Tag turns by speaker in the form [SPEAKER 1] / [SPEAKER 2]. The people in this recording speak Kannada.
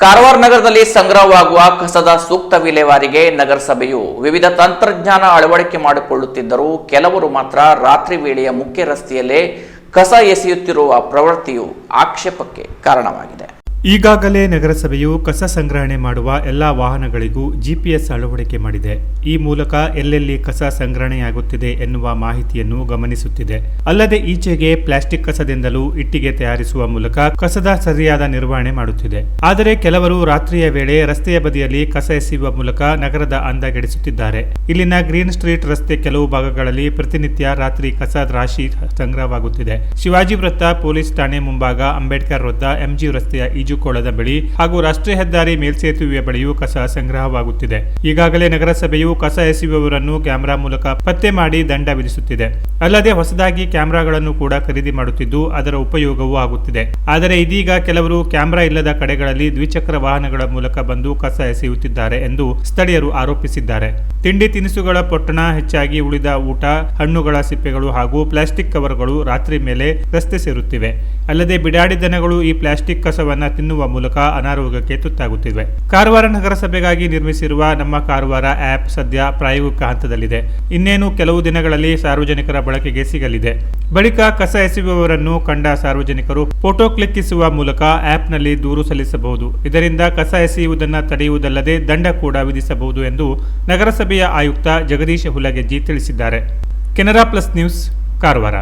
[SPEAKER 1] ಕಾರವಾರ ನಗರದಲ್ಲಿ ಸಂಗ್ರಹವಾಗುವ ಕಸದ ಸೂಕ್ತ ವಿಲೇವಾರಿಗೆ ನಗರಸಭೆಯು ವಿವಿಧ ತಂತ್ರಜ್ಞಾನ ಅಳವಡಿಕೆ ಮಾಡಿಕೊಳ್ಳುತ್ತಿದ್ದರೂ ಕೆಲವರು ಮಾತ್ರ ರಾತ್ರಿ ವೇಳೆಯ ಮುಖ್ಯ ರಸ್ತೆಯಲ್ಲೇ ಕಸ ಎಸೆಯುತ್ತಿರುವ ಪ್ರವೃತ್ತಿಯು ಆಕ್ಷೇಪಕ್ಕೆ ಕಾರಣವಾಗಿದೆ.
[SPEAKER 2] ಈಗಾಗಲೇ ನಗರಸಭೆಯು ಕಸ ಸಂಗ್ರಹಣೆ ಮಾಡುವ ಎಲ್ಲಾ ವಾಹನಗಳಿಗೂ ಜಿಪಿಎಸ್ ಅಳವಡಿಕೆ ಮಾಡಿದೆ. ಈ ಮೂಲಕ ಎಲ್ಲೆಲ್ಲಿ ಕಸ ಸಂಗ್ರಹಣೆಯಾಗುತ್ತಿದೆ ಎನ್ನುವ ಮಾಹಿತಿಯನ್ನು ಗಮನಿಸುತ್ತಿದೆ. ಅಲ್ಲದೆ ಈಚೆಗೆ ಪ್ಲಾಸ್ಟಿಕ್ ಕಸದಿಂದಲೂ ಇಟ್ಟಿಗೆ ತಯಾರಿಸುವ ಮೂಲಕ ಕಸದ ಸರಿಯಾದ ನಿರ್ವಹಣೆ ಮಾಡುತ್ತಿದೆ. ಆದರೆ ಕೆಲವರು ರಾತ್ರಿಯ ವೇಳೆ ರಸ್ತೆಯ ಬದಿಯಲ್ಲಿ ಕಸ ಎಸೆಯುವ ಮೂಲಕ ನಗರದ ಅಂದಗೆಡಿಸುತ್ತಿದ್ದಾರೆ. ಇಲ್ಲಿನ ಗ್ರೀನ್ ಸ್ಟ್ರೀಟ್ ರಸ್ತೆ ಕೆಲವು ಭಾಗಗಳಲ್ಲಿ ಪ್ರತಿನಿತ್ಯ ರಾತ್ರಿ ಕಸ ರಾಶಿ ಸಂಗ್ರಹವಾಗುತ್ತಿದೆ. ಶಿವಾಜಿ ವೃತ್ತ ಪೊಲೀಸ್ ಠಾಣೆ ಮುಂಭಾಗ, ಅಂಬೇಡ್ಕರ್ ವೃತ್ತ, ಎಂಜಿ ರಸ್ತೆಯ ಈಜುಕೊಳದ ಬಳಿ ಹಾಗೂ ರಾಷ್ಟ್ರೀಯ ಹೆದ್ದಾರಿ ಮೇಲ್ಸೇತುವೆಯ ಬಳಿಯೂ ಕಸ ಸಂಗ್ರಹವಾಗುತ್ತಿದೆ. ಈಗಾಗಲೇ ನಗರಸಭೆಯು ಕಸ ಎಸೆಯುವವರನ್ನು ಕ್ಯಾಮೆರಾ ಮೂಲಕ ಪತ್ತೆ ಮಾಡಿ ದಂಡ ವಿಧಿಸುತ್ತಿದೆ. ಅಲ್ಲದೆ ಹೊಸದಾಗಿ ಕ್ಯಾಮೆರಾಗಳನ್ನು ಕೂಡ ಖರೀದಿ ಮಾಡುತ್ತಿದ್ದು ಅದರ ಉಪಯೋಗವೂ ಆಗುತ್ತಿದೆ. ಆದರೆ ಇದೀಗ ಕೆಲವರು ಕ್ಯಾಮೆರಾ ಇಲ್ಲದ ಕಡೆಗಳಲ್ಲಿ ದ್ವಿಚಕ್ರ ವಾಹನಗಳ ಮೂಲಕ ಬಂದು ಕಸ ಎಸೆಯುತ್ತಿದ್ದಾರೆ ಎಂದು ಸ್ಥಳೀಯರು ಆರೋಪಿಸಿದ್ದಾರೆ. ತಿಂಡಿ ತಿನಿಸುಗಳ ಪೊಟ್ಟಣ, ಹೆಚ್ಚಾಗಿ ಉಳಿದ ಊಟ, ಹಣ್ಣುಗಳ ಸಿಪ್ಪೆಗಳು ಹಾಗೂ ಪ್ಲಾಸ್ಟಿಕ್ ಕವರ್ಗಳು ರಾತ್ರಿ ಮೇಲೆ ರಸ್ತೆ ಸೇರುತ್ತಿವೆ. ಅಲ್ಲದೆ ಬಿಡಾಡಿ ದನಗಳು ಈ ಪ್ಲಾಸ್ಟಿಕ್ ಕಸವನ್ನ ತಿನ್ನುವ ಮೂಲಕ ಅನಾರೋಗ್ಯಕ್ಕೆ ತುತ್ತಾಗುತ್ತಿವೆ. ಕಾರವಾರ ನಗರಸಭೆಗಾಗಿ ನಿರ್ಮಿಸಿರುವ ನಮ್ಮ ಕಾರವಾರ ಆಪ್ ಸದ್ಯ ಪ್ರಾಯೋಗಿಕ ಹಂತದಲ್ಲಿದೆ. ಇನ್ನೇನು ಕೆಲವು ದಿನಗಳಲ್ಲಿ ಸಾರ್ವಜನಿಕರ ಬಳಕೆಗೆ ಸಿಗಲಿದೆ. ಬಳಿಕ ಕಸ ಎಸೆಯುವವರನ್ನು ಕಂಡ ಸಾರ್ವಜನಿಕರು ಫೋಟೋ ಕ್ಲಿಕ್ಕಿಸುವ ಮೂಲಕ ಆಪ್ನಲ್ಲಿ ದೂರು ಸಲ್ಲಿಸಬಹುದು. ಇದರಿಂದ ಕಸ ಎಸೆಯುವುದನ್ನು ತಡೆಯುವುದಲ್ಲದೆ ದಂಡ ಕೂಡ ವಿಧಿಸಬಹುದು ಎಂದು ನಗರಸಭೆಯ ಆಯುಕ್ತ ಜಗದೀಶ ಹುಲಗೆಜ್ಜಿ ತಿಳಿಸಿದ್ದಾರೆ. Canara plus news, Karwar.